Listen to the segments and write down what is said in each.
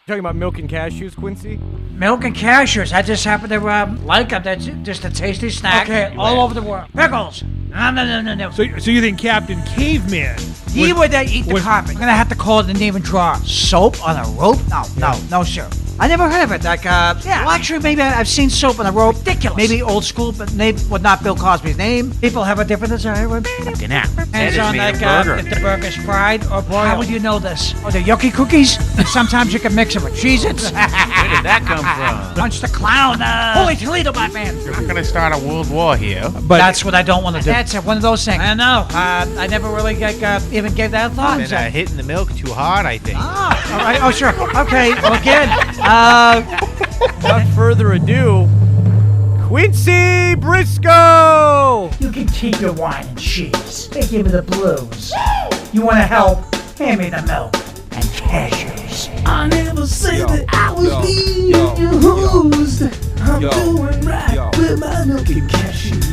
Talking about milk and cashews, Quincy? Milk and cashews. I just happen to like them. That's just a tasty snack. Okay, all over the world. Pickles. No. So you think Captain Caveman? He would eat the carpet. I'm gonna have to call it an even draw. Soap on a rope? No, sir. I never heard of it. Like, well, actually, maybe I've seen soap on a rope. Ridiculous. Maybe old school, but name would not Bill Cosby's name. People have a different desire. Hands on, like, if the burger's fried or boiled. How would you know this? Oh, the yucky cookies? Sometimes you can mix them with Cheez-Its. Where did that come from? Punch the clown. Holy Toledo, my man. We're going to start a world war here. But that's what I don't want to do. That's one of those things. I know. I never really even gave that a thought. Been hitting the milk too hard, I think. All right. Oh, sure. Okay. Well, again. Without further ado, Quincy Briscoe! You can keep your wine and cheese. They give me the blues. You want to help? Hand me the milk and cashews. I never said that I was being used. I'm doing right with my milk and cashews.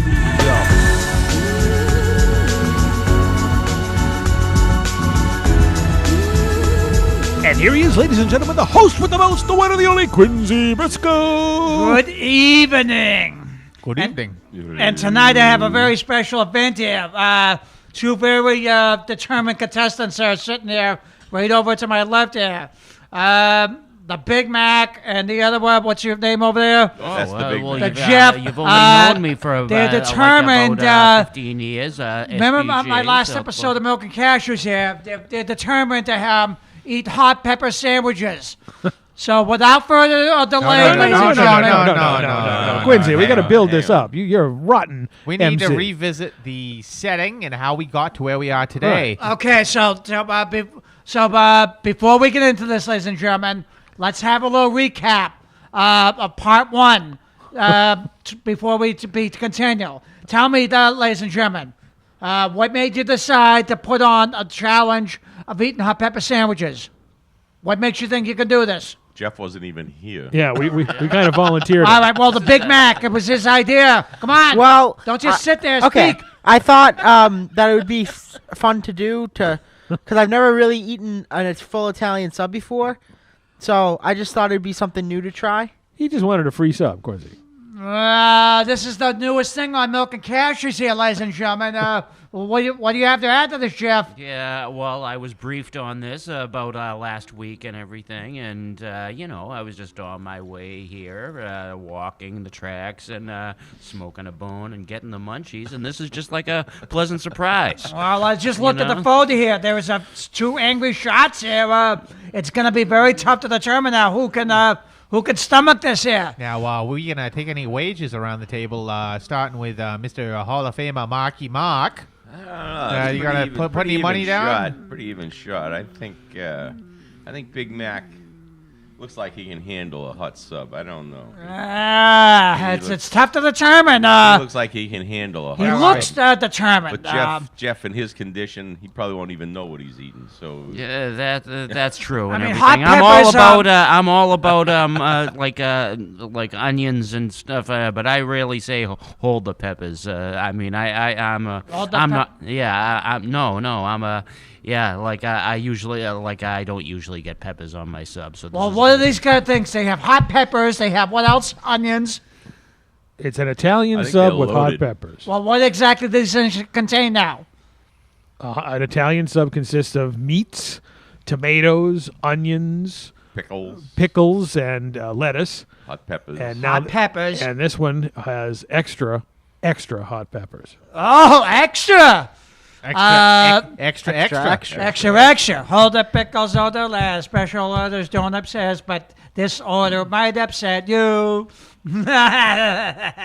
And here he is, ladies and gentlemen, the host with the most, the one and the only, Quincy Briscoe. Good evening. Good evening. And tonight I have a very special event here. Two very determined contestants are sitting there right over to my left here. The Big Mac and the other one, what's your name over there? That's the Big Mac. The Jeff. You've only known me for they're determined, about 15 years. Remember my last episode of Milk and Cashews here? They're determined to eat hot pepper sandwiches. So without further delay, ladies and gentlemen. No. Quincy, we got to build this up. You're rotten. We need MC. to revisit the setting and how we got to where we are today. Right. Okay, so before we get into this, ladies and gentlemen, let's have a little recap of part one before we continue. Tell me, ladies and gentlemen, what made you decide to put on a challenge of eating hot pepper sandwiches? What makes you think you can do this? Jeff wasn't even here. Yeah, we kind of volunteered. All right, well, the Big Mac, it was his idea. Come on. Well, don't just sit there and okay. speak. I thought that it would be fun to do because I've never really eaten a full Italian sub before. So I just thought it'd be something new to try. He just wanted a free sub, Quincy. This is the newest thing on Milk and Cashews here, ladies and gentlemen. What do you have to add to this, Jeff? Yeah, well, I was briefed on this about last week and everything, and, I was just on my way here, walking the tracks and smoking a bone and getting the munchies, and this is just like a pleasant surprise. Well, I just looked at the photo here. There was two angry shots here. It's going to be very tough to determine now who can stomach this here. Now, we're going to take any wages around the table, starting with Mr. Hall of Famer Marky Mark. You got to put any money down? Pretty even shot. I think Big Mac looks like he can handle a hot sub. I don't know. It's tough to determine. He looks like he can handle a hot sub. He looks determined. But Jeff, in his condition, he probably won't even know what he's eating. So yeah, that's true. And I mean, everything. I'm all about like onions and stuff. But I rarely say hold the peppers. I'm I usually I don't usually get peppers on my sub. So what are these kind of things? They have hot peppers. They have what else? Onions. It's an Italian sub with hot peppers. Well, what exactly do these things contain now? An Italian sub consists of meats, tomatoes, onions, pickles, and lettuce. Hot peppers. And hot peppers. And this one has extra hot peppers. Oh, extra! Extra. Hold the pickles order last. Special orders don't upset, but this order might upset you.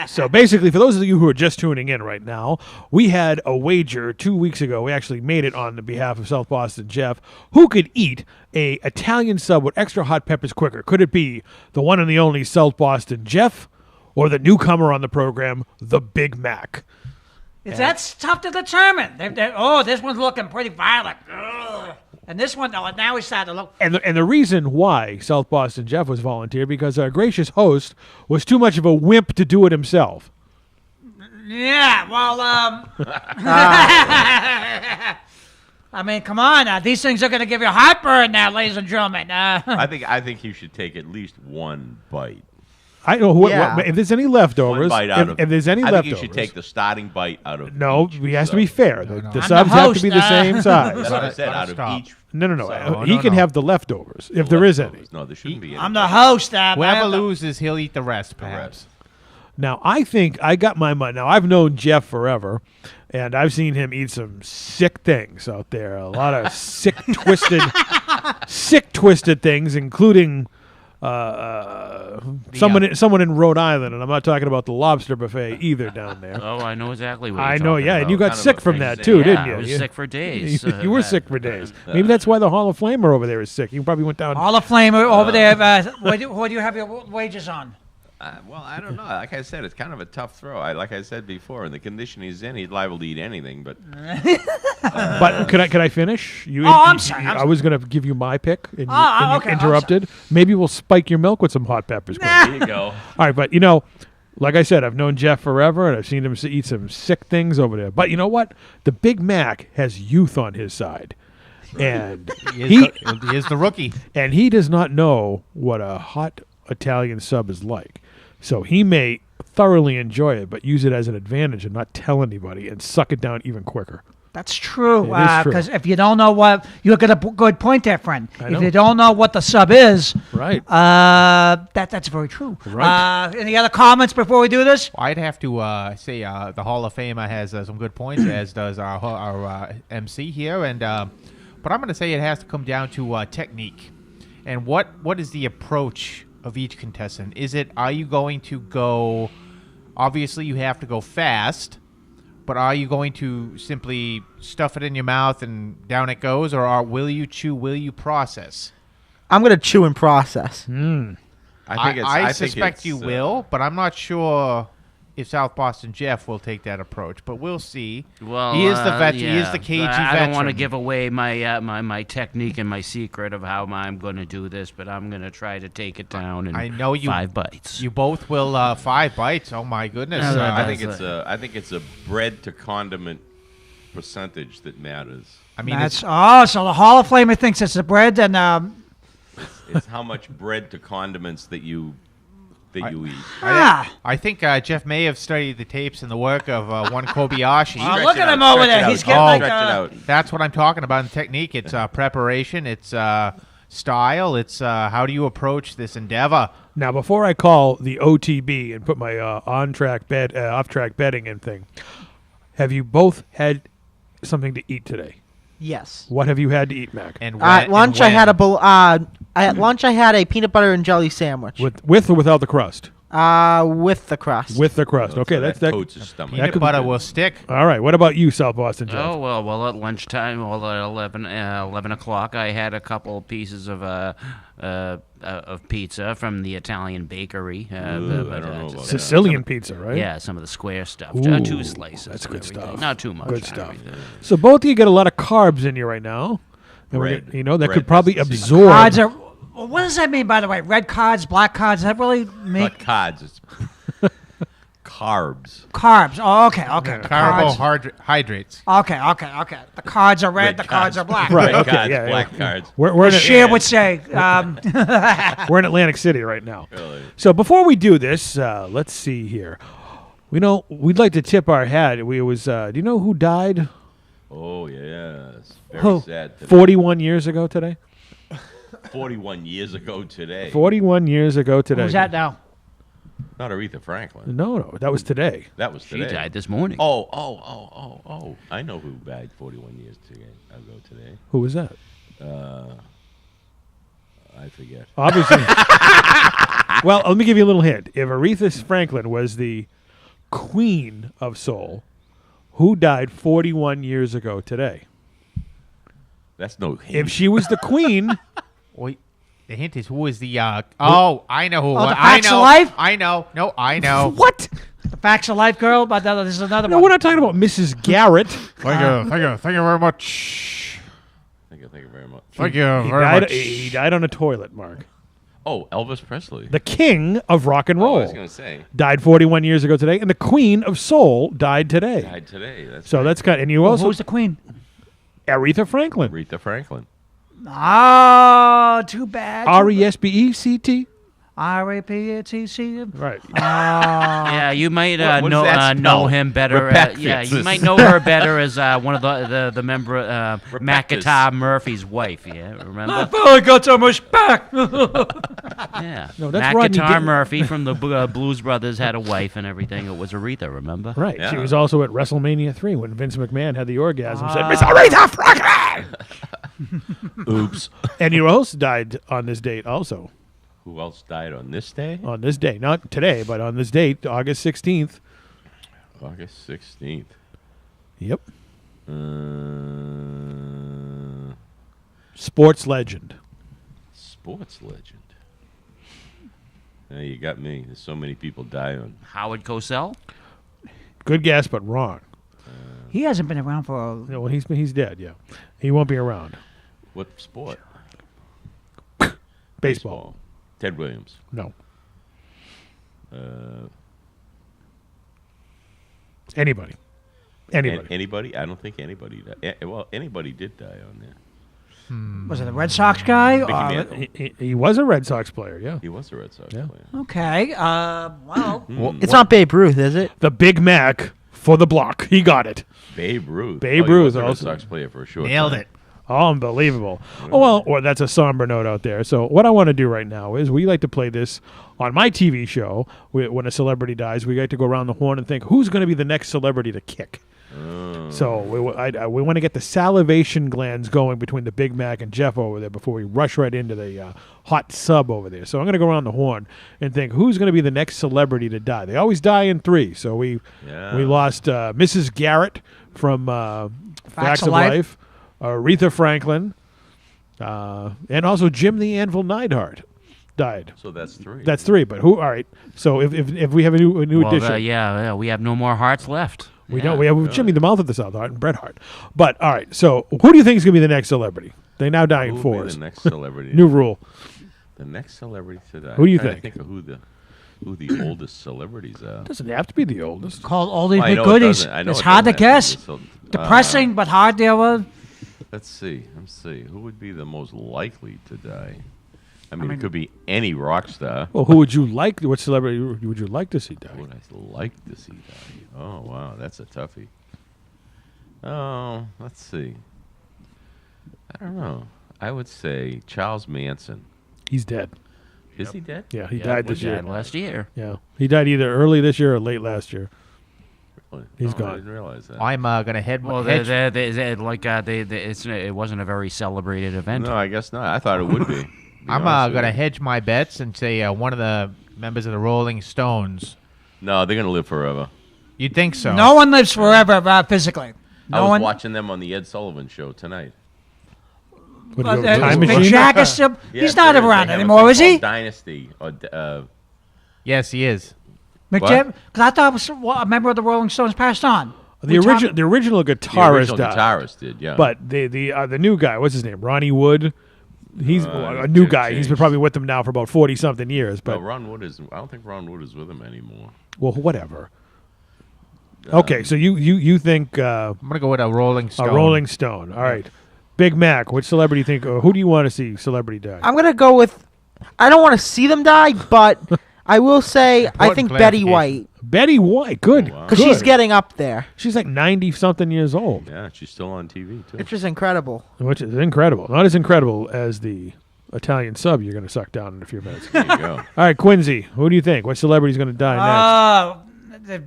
So basically, for those of you who are just tuning in right now, we had a wager 2 weeks ago. We actually made it on the behalf of South Boston Jeff. Who could eat a Italian sub with extra hot peppers quicker? Could it be the one and the only South Boston Jeff, or the newcomer on the program, the Big Mac? That's tough to determine. This one's looking pretty violent. Ugh. And this one, now he's starting to look. And the reason why South Boston Jeff was volunteered, because our gracious host was too much of a wimp to do it himself. Yeah, well, I mean, come on. These things are going to give you heartburn now, ladies and gentlemen. I think you should take at least one bite. I know Yeah. if there's any leftovers. One bite out of. If there's any I leftovers, think you should take the starting bite out of. no, each he has to sub. be fair. No, The no. I'm subs the have to host, be the same size. That's what I said. Gotta Out of stop. each. No. So- He no, can no. have the leftovers if there is any. leftovers. No, there shouldn't be any. I'm the host. Whoever loses, he'll eat the rest, The perhaps. rest. Now, I think I got my money. Now, I've known Jeff forever, and I've seen him eat some sick things out there. A lot of sick, twisted things, including someone in Rhode Island, and I'm not talking about the lobster buffet either down there. Oh, I know exactly what I you're know, talking yeah, and you about. got Kind of sick a from thing that that- too, Yeah, didn't I you? was sick for days. You were sick for days. Maybe that's why the Hall of Famer over there is sick. He probably went down. All the flamer over there. What do you have your wages on? Well, I don't know. Like I said, it's kind of a tough throw. Like I said before, in the condition he's in, he's liable to eat anything. But But could I finish? I'm sorry, I'm I was going to give you my pick, and Oh, you okay, I'm interrupted. Maybe we'll spike your milk with some hot peppers. Quinn. there you go. All right, but like I said, I've known Jeff forever, and I've seen him eat some sick things over there. But you know what? The Big Mac has youth on his side, and He is the rookie. and he does not know what a hot Italian sub is like. So he may thoroughly enjoy it, but use it as an advantage and not tell anybody and suck it down even quicker. That's true. It is true. Because if you don't know what, you got a good point there, friend. I If know. you don't know what the sub is, Right. that's very true. Right. Any other comments before we do this? I'd have to say the Hall of Famer has some good points, as does our MC here. And but I'm going to say it has to come down to technique. And what is the approach of each contestant? Are you going to go? Obviously, you have to go fast. But are you going to simply stuff it in your mouth and down it goes, or will you chew? Will you process? I'm gonna chew and process. I suspect you will, but I'm not sure if South Boston Jeff will take that approach. But we'll see. Well, he is the vet. He is yeah. the cagey I veteran. don't want to give away my my technique and my secret of how I'm going to do this, but I'm going to try to take it down in I know you. 5 bites. You both will 5 bites. Oh my goodness! I think it's a bread to condiment percentage that matters. I mean, So the Hall of Famer thinks it's the bread, and It's how much bread to condiments that you eat. I think Jeff may have studied the tapes and the work of one Kobayashi. Oh, look at him over there. He's getting like stretch it out. That's what I'm talking about in technique. It's preparation. It's style. It's how do you approach this endeavor. Now, before I call the OTB and put my off-track betting in thing, have you both had something to eat today? Yes. What have you had to eat, Mac? And At lunch, I had at lunch I had a peanut butter and jelly sandwich. With or without the crust? With the crust. With the crust. Okay, So that's that that. coats his stomach. peanut could be butter good. will stick. All right. What about you, South Boston Jeff? Oh well, at lunchtime, at 11 o'clock, I had a couple pieces of pizza from the Italian bakery. Ooh, I don't know about Sicilian pizza, right? Yeah, some of the square stuff. Ooh, 2 slices. that's and good everything. stuff. Not too much. Good and stuff. everything. So both of you get a lot of carbs in you right now. And we're Bread. gonna- you know that Bread, could probably that's the secret. absorb. cards are. Well, what does that mean, by the way? Red cards, black cards. Does that really make Not cards. It's carbs. carbs? Oh, okay. Cards. Carbohydrates. Okay. The cards are red. The cards are black. Right. Red okay, cards, yeah, black yeah. cards. We're in, As Cher would say. we're in Atlantic City right now. Really. So before we do this, let's see here. We'd like to tip our hat. Do you know who died Oh yes. Very Who? sad. Today. 41 years ago today? 41 years ago today. 41 years ago today. Who's that now? Not Aretha Franklin. No, that was today. That was She today. died this morning. Oh. I know who died 41 years ago today. Who was that? I forget. Obviously. Well, let me give you a little hint. If Aretha Franklin was the queen of soul, who died 41 years ago today? That's no hint. If she was the queen, Wait, the hint is who is the? I know who. Oh, the I Facts of know. Life? I know. No, I know. what? The Facts of Life girl? But this is another No, one. we're not talking about Mrs. Garrett. Thank you very much. Thank you very much. Thank you He died on a toilet, Mark. Oh, Elvis Presley. The king of rock and Oh, I roll was going to say. died 41 years ago today, and the queen of soul died today. Died today. That's So right. that's kind. And you Well, also who's the queen? Aretha Franklin. Aretha Franklin. Oh, too bad. R-E-S-B-E-C-T. R-A-P-A-T-C. Right. Yeah, you might What does that know spell? him better. Yeah, you Rebecca. might know her better as one of the member Rebecca's. McIntyre Murphy's wife. Yeah, remember? I got so much back. Yeah. No, that's Rodney McIntyre King. Murphy from the Blues Brothers had a wife and everything. It was Aretha, remember? Right. She Yeah. was also at WrestleMania 3 when Vince McMahon had the orgasm. Said, Ah. Miss Aretha Franklin! Oops. And who else died on this date also? Who else died on this day? On this day. Not today, but on this date, August 16th. August 16th. Yep. Uh, Sports legend. sports legend. You got me. There's so many people die on. Howard Cosell? Good guess, but wrong. He hasn't been around for a... Yeah, well, he's dead, yeah. He won't be around. What sport? Baseball. Ted Williams. No. Uh, Anybody. Anybody. Anybody? I don't think anybody died. Well, anybody did die on there. Was it a Red Sox guy? Mickey Or- Mantle. He was a Red Sox player, yeah. He was a Red Sox Yeah. player. Okay. Well, It's not Babe Ruth, is it? The Big Mac for the block. He got it. Babe Ruth. Babe He Ruth was a Red also. Sox player for a short Nailed time. it. Unbelievable. Oh, well, or that's a somber note out there. So what I want to do right now is we like to play this on my TV show. When a celebrity dies, we like to go around the horn and think, who's going to be the next celebrity to kick? So we want to get the salivation glands going between the Big Mac and Jeff over there before we rush right into the hot sub over there. So I'm going to go around the horn and think, who's going to be the next celebrity to die? They always die in three. So we lost Mrs. Garrett from Facts of Life. Aretha Franklin, and also Jim the Anvil Neidhart died. So that's three. That's three. But who? All right. So if we have a new Well, addition, yeah, we have no more hearts left. we don't. We have Jimmy the Mouth of the South Hart and Bret Hart. But all right. So who do you think is going to be the next celebrity? They now die in Who would be fours. the next celebrity? New rule. The next celebrity to die. Who do you I'm trying to think? of who the oldest celebrities are. Doesn't have to be the oldest. called Oldies Well, I But know it Goodies. doesn't- I know It's it hard to doesn't have guess. be, so, Depressing, but hard there was. Let's see. Who would be the most likely to die? I mean, it could be any rock star. Well, who would you like? What celebrity would you like to see die? Who would I like to see die? Oh, wow. That's a toughie. Oh, let's see. I don't know. I would say Charles Manson. He's dead. Is he dead? Yeah, he Yeah, died we this year. died last year. Yeah, he died either early this year or late last year. Really? He's Oh, gone. I didn't realize that. I'm gonna head. Well, hedge- it wasn't a very celebrated event. No, I guess not. I thought it would be. I'm gonna hedge my bets and say one of the members of the Rolling Stones. No, they're gonna live forever. You'd think so? No one lives forever physically. I No was one. watching them on the Ed Sullivan Show tonight. What, Well, do you have a time Mick machine? Jagger still. Yeah, He's not there is. around They have a anymore, thing is he? called Dynasty. Or, Yes, he is. Mick What? Jagger? Because I thought it was a member of the Rolling Stones passed on. The original the guitarist original died. guitarist did, yeah. But the new guy, what's his name? Ronnie Wood. He's a he's new changed- guy. He's been changed. probably with them now for about 40 something years. no, But Ron Wood is. I don't think Ron Wood is with him anymore. well, whatever. Okay, so you think I'm gonna go with a Rolling Stone. a Rolling Stone? All right, Big Mac. Which celebrity you think? Or who do you want to see celebrity die? I'm gonna go with. I don't want to see them die, but I will say I Important think Betty clarification. White Betty White. Good, Oh, wow. because good. she's getting up there, She's like 90 something years old, Yeah, she's still on TV too. which is incredible. which is incredible. Not as incredible as the Italian sub you're going to suck down in a few minutes. There you go. All right, Quincy. Who do you think? What celebrity's going to die next?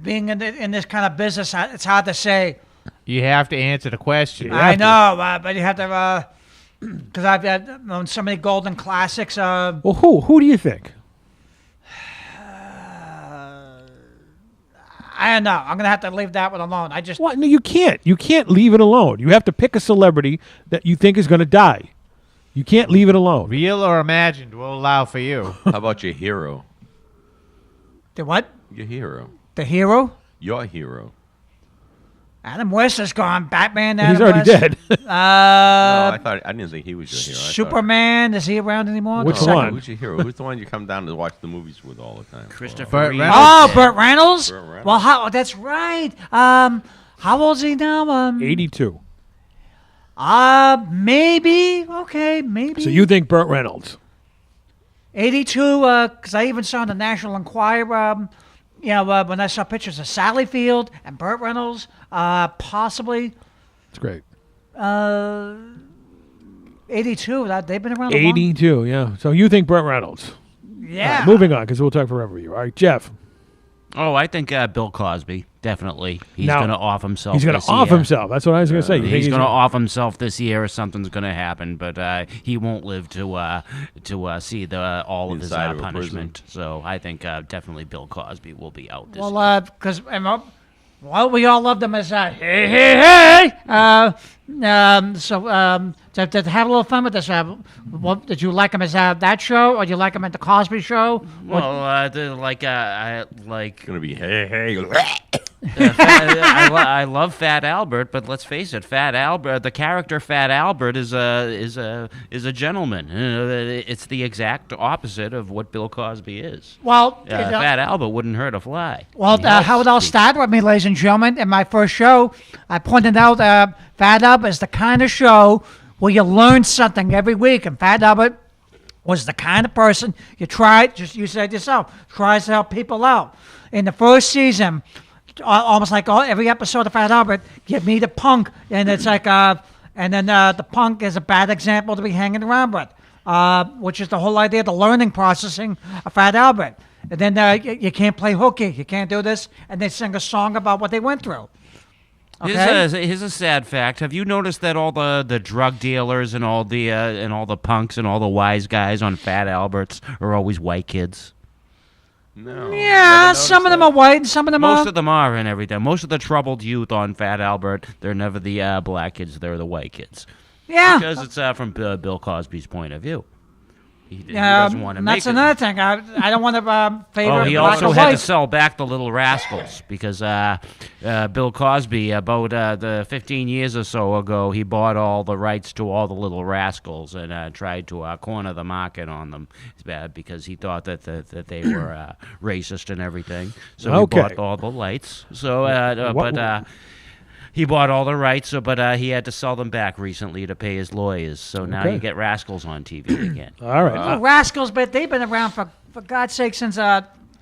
Being in this kind of business, it's hard to say. You have to answer the question. You I have to. know, but you have to, because I've known so many golden classics. Well, who do you think? I don't know. I'm gonna have to leave that one alone. I just What? No, you can't. You can't leave it alone. You have to pick a celebrity that you think is going to die. You can't leave it alone. Real or imagined will allow for you. How about your hero? the what? Your hero. The hero? Your hero. Adam West is gone. Batman. He's Adam already West. dead. No, I didn't think he was your hero. I thought- Superman. Is he around anymore? Which The second- one? Who's your hero? Who's the one you come down to watch the movies with all the time? Christopher Burt Reeve. Reynolds. Oh, Burt Reynolds. Burt Reynolds. Well, that's right. How old is he now? 82. Maybe. Okay, maybe. So you think Burt Reynolds? 82, because I even saw in the National Enquirer, when I saw pictures of Sally Field and Burt Reynolds, possibly It's great. 82. They've been around a long 82, yeah. So you think Burt Reynolds? Yeah. All right, moving on, because we'll talk forever with you. All right, Jeff. Oh, I think Bill Cosby, definitely. He's Now, going to off himself. He's going this to off year. himself. That's what I was going to say. You think He's going to gonna- off himself this year, or something's going to happen. But he won't live to see all of his Inside of a punishment. So I think definitely Bill Cosby will be out this year. Well, because we all loved him as hey, hey, hey. To have a little fun with this, did you like him as that show, or did you like him at the Cosby Show? Well, I Gonna be hey. I love Fat Albert, but let's face it, Fat Albert, the character Fat Albert is a gentleman. It's the exact opposite of what Bill Cosby is. Well, Fat Albert wouldn't hurt a fly. Well, how it all started with me, ladies and gentlemen, in my first show, I pointed out Fat Albert is the kind of show where you learn something every week, and Fat Albert was the kind of person you said yourself, tries to help people out. In the first season, almost like every episode of Fat Albert, give me the punk, and it's like, and then the punk is a bad example to be hanging around with, which is the whole idea, the learning processing of Fat Albert. And then you can't play hooky, you can't do this, and they sing a song about what they went through. Okay? Here's a sad fact. Have you noticed that all the drug dealers and all the punks and all the wise guys on Fat Alberts are always white kids? No. Yeah, some of them are white and some of them are. Most of them are and everything. Most of the troubled youth on Fat Albert, they're never the black kids. They're the white kids. Yeah. Because it's from Bill Cosby's point of view. He doesn't want to make that's it. another thing. I don't want to favor He black also or had to white. sell back the Little Rascals because Bill Cosby, about the 15 years or so ago, he bought all the rights to all the Little Rascals and tried to corner the market on them. It's bad because he thought that they were racist and everything. So Okay. he bought all the rights. So, he bought all the rights, but he had to sell them back recently to pay his lawyers. So now Okay. you get Rascals on TV again. All right. Rascals, but they've been around for God's sake since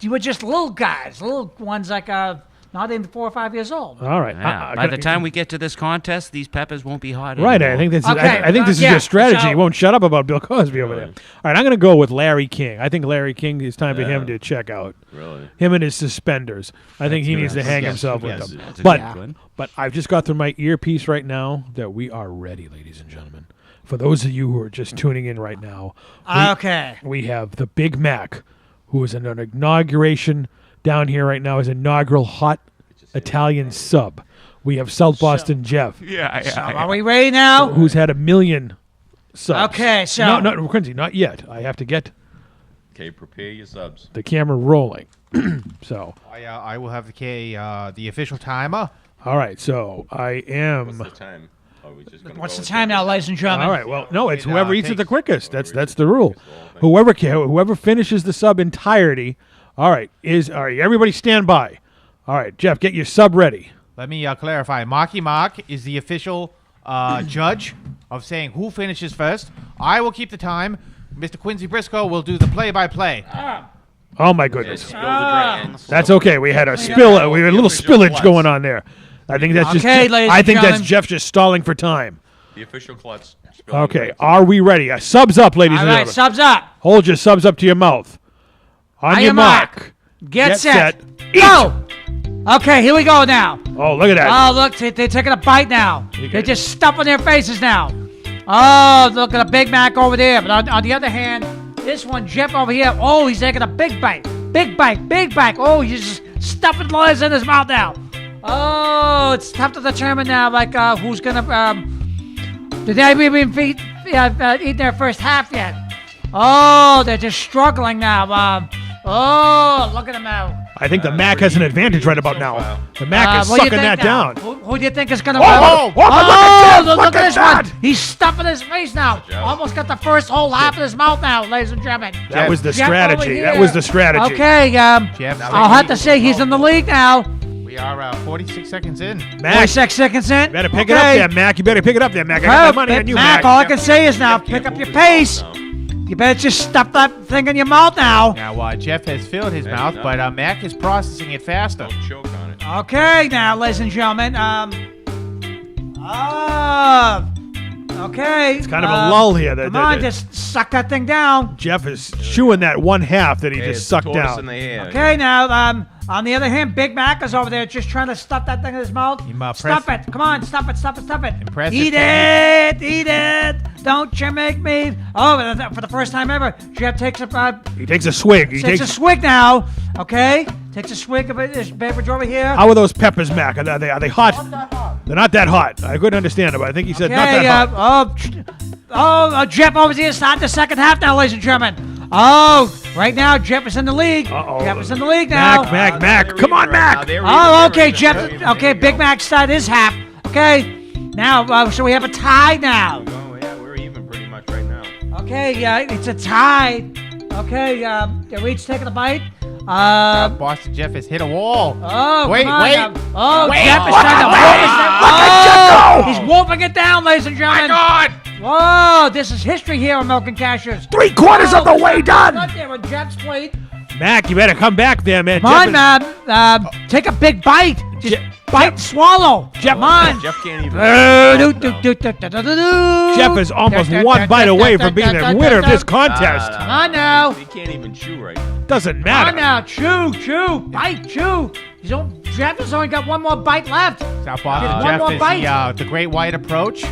you were just little guys, little ones like not even 4 or 5 years old. All right. Yeah. By the time we get to this contest, these peppers won't be hot Right, anymore. I think this is. Okay, I think this is yeah, your strategy. so- You won't shut up about Bill Cosby over there. All right, I'm going to go with Larry King. I think Larry King. It's time for him to check out. Really? Him and his suspenders. I think he That's needs to right. hang Yes, himself yes. with them. That's a But good one. but I've just got through my earpiece right now that we are ready, ladies and gentlemen. For those of you who are just tuning in right now, Okay. we have the Big Mac, who is in an inauguration down here right now, his inaugural hot Italian sub. We have South Boston Jeff, So are we ready now? who's had 1 million subs. Okay, so- no, Quincy, not yet. I have to get Okay, prepare your subs. the camera rolling. So, I will have the official timer. all right. So I am. What's the time? Are we just gonna What's go the with time now, ladies and gentlemen? All right. Well, no, it's It, whoever eats it the takes- quickest. That's the rule. Whoever finishes the sub entirety. All right. Everybody stand by. All right, Jeff, get your sub ready. Let me clarify. Marky Mark is the official judge of saying who finishes first. I will keep the time. Mr. Quincy Briscoe will do the play-by-play. Oh my goodness. Spill the drain. That's okay. We had a spill. We had a little spillage going on there. I think that's just. Okay, ladies I and think that's gentlemen. Jeff just stalling for time. The official klutz. Spill Okay, the drain. are we ready? Subs up, ladies All and right, gentlemen. subs up. Hold your subs up to your mouth. On On your your mark. Get set. Eat. Go. Okay, here we go now. Oh, look at that. Oh, look, they're taking a bite now. They're just stuffing their faces now. Oh, look at a Big Mac over there. But on the other hand, this one, Jeff over here, oh, he's taking a big bite. Big bite, big bite. Oh, he's just stuffing lies in his mouth now. Oh, it's tough to determine now, like, who's going to, did they even eat their first half yet? Oh, they're just struggling now. Oh, look at them now. I think the Mac has an advantage right about now. The Mac is What do you sucking think that now? down. Who do you think is going to Oh, look at Jeff, look at this that. one. He's stuffing his face now. Almost got the first whole half of his mouth now, ladies and gentlemen. That was the Jeff strategy. over That here. was the strategy. Okay, Jeff, I'll have to say he's in the lead now. We We are 46 seconds in. Mac, 46 seconds in. better pick it up there, Mac. You better pick it up there, Mac. I got my money on you, Mac, Mac. all I can say is now pick up your pace. You better just stuff that thing in your mouth now. Now, Jeff has filled his mouth, but Mac is processing it faster. Don't choke on it. Okay, now, ladies and gentlemen. Okay. It's kind of a lull here. Come on, just suck that thing down. Jeff is chewing that one half that he Hey, just it's sucked tortoise down. in the hair. Okay, now, on the other hand, Big Mac is over there just trying to stuff that thing in his mouth. Stuff it. Come on, stuff it. Impressive Eat it. Eat it. Don't you make me. Oh, and for the first time ever, Jeff takes He takes a swig. He takes a swig now. Okay? Takes a swig of this beverage over here. How are those peppers, Mac? Are they hot? They're not that hot. I couldn't understand it, but I think he said not that hot. Jeff over here starting the second half now, ladies and gentlemen. Oh, right now, Jeff is in the league. Uh-oh. Jeff is in the league now. Mac. Come on, Mac. Oh, okay, Jeff. Okay, Big Mac started his half. Okay, now, so we have a tie now. Oh, yeah, we're even pretty much right now. Okay, it's a tie. Okay, are we each taking a bite? Boston Jeff has hit a wall. Oh, Wait, come on wait. now. Oh, Wait, Jeff is look trying to at wolf it. He's wolfing it down, ladies and gentlemen. God! Whoa, this is history here on Milk and Cashews. 3/4 of the way done. Right there with Jeff's plate. Mac, you better come back there, man. Come on, man. Take a big bite. Just bite and swallow. Jeff, come on. Jeff can't even. Jeff is almost one bite away from being the winner of this contest. Come on now. He can't even chew right now. Doesn't Come matter. on now. Chew. Bite, chew. Jeff has only got one more bite left. South Get Boston one Jeff more is bite. the great white approach.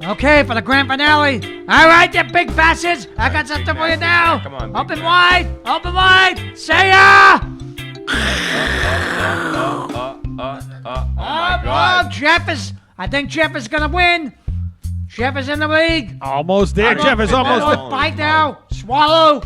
Okay, for the grand finale. All right, you big bastards. I got something for you now. Come on, Big Open Mac. wide. Open wide. Say ya. Oh my God. I think Jeff is gonna win. Jeff is in the league. Almost there. Jeff is One almost more bite now. Swallow.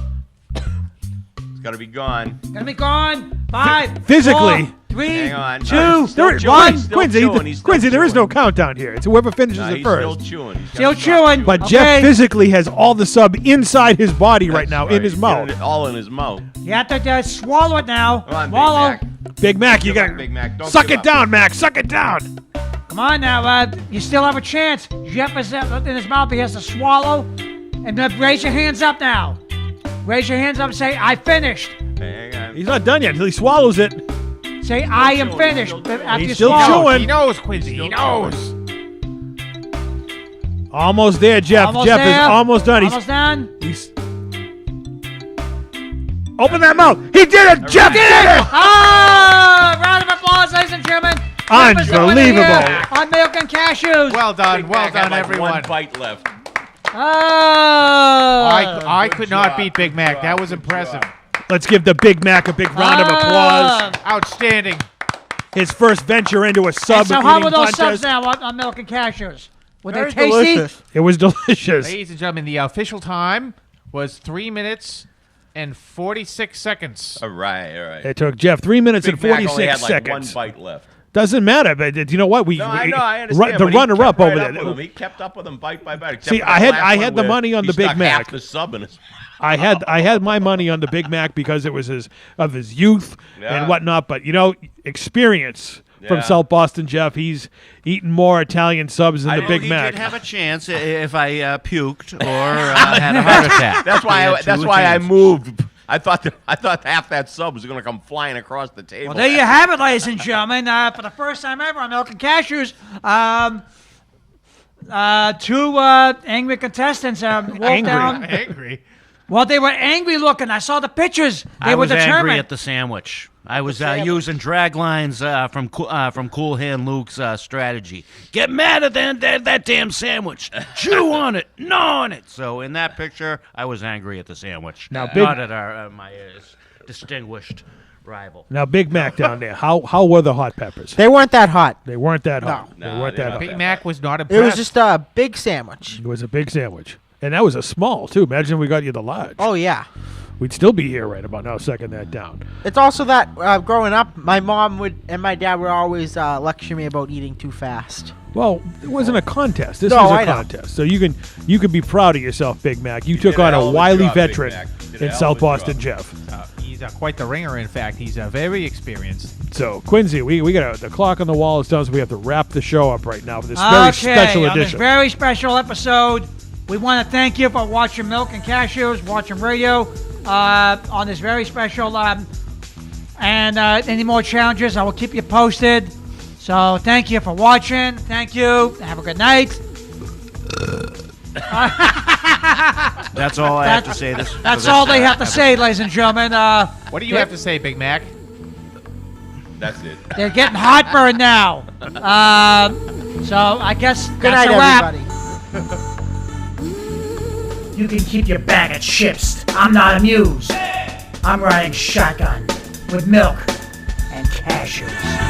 It's gotta be gone. Gonna be gone. 5, Physically. 4, 3, Hang on. 2, Still chewing. 1. He's still Quincy, chewing. He's still Quincy, there is no chewing. countdown here. It's whoever finishes Nah, it he's first. still chewing. He's Still gotta stop chewing. But Okay. Jeff physically has all the sub inside his body right That's now, in his He's mouth. getting it all in his mouth. You have to swallow it now. Come on, Swallow. Big Mac. Big Mac, you Come got on, Big Mac. Don't suck give it up. down, Mac. Suck it down. Come on now. You still have a chance. Jeff is in his mouth. He has to swallow. And then raise your hands up now. Raise your hands up and say, I finished. Hang on. He's not done yet until he swallows it. Say, I am chewing, finished. still chewing. After He's you still swallow. chewing. He knows, Quincy. He Still knows. Almost there, Jeff. Almost Jeff there. is almost done. Almost done. He's open that mouth. He did it. Jeff did it. Ah! Round of applause, ladies and gentlemen. Jeff is the winner Unbelievable. here On Milk and Cashews. Well done. Big Well Mac had done, like everyone. One bite left. Oh. I could not job. beat Big Mac. Good That job. was Good impressive. job. Let's give the Big Mac a big round of applause. Outstanding. His first venture into a sub So how were eating those contest. subs now on Milk and Cashews? Were they Very tasty? delicious. It was delicious. Ladies and gentlemen, the official time was 3 minutes and 46 seconds. All right. It took Jeff 3 minutes Big and Mac only 46 had like seconds. one bite left. Doesn't matter, but you know what? No, I know. I understand. The but he runner-up kept right over up with him. there. He kept up with him bite by bite. except See, for I that had- last I one had the where money on he the Big stuck Mac. half the sub in his. I had my money on the Big Mac because it was his youth Yeah. and whatnot. But experience from Yeah. South Boston, Jeff. He's eaten more Italian subs than the Big he Mac. did have a chance if I puked or had a heart attack. That's He why. had That's two why I chances. moved. I thought half that sub was going to come flying across the table. Well, there you have it, ladies and gentlemen. For the first time ever on Milk and Cashews, two angry contestants wolfed down. Angry. Well, they were angry looking. I saw the pictures. They I were was angry determined. at the sandwich. I was using drag lines from Cool Hand Luke's strategy. Get mad at that damn sandwich. Chew on it, gnaw on it. So in that picture, I was angry at the sandwich. Now, Big- not at our my distinguished rival. Now, Big Mac down there. How were the hot peppers? They weren't that hot. They weren't that hot. No, They weren't they're that not. hot. Big Mac was not It impressed. was just a big sandwich. It was a big sandwich. And that was a small, too. Imagine if we got you the large. Oh yeah. We'd still be here right about now, second that down. It's also that growing up, my mom and my dad would always lecture me about eating too fast. Well, it wasn't a contest. This No, was a I know. contest. So you can be proud of yourself, Big Mac. You took did a on hell a of a wily job, Big veteran Mac. Did a in hell South of a Boston, job. Jeff. He's He's quite the ringer, in fact. He's very experienced. So, Quincy, we got the clock on the wall is done, so we have to wrap the show up right now for this very special on this edition. very special episode, we want to thank you for watching Milk and Cashews, watching radio on this very special. And any more challenges, I will keep you posted. So thank you for watching. Thank you. Have a good night. That's all I have to say. That's all they have to say, ladies and gentlemen. What do you have to say, Big Mac? That's it. They're getting heartburn now. So I guess Good that's night, a wrap. everybody. You can keep your bag of chips. I'm not amused. I'm riding shotgun with Milk and Cashews.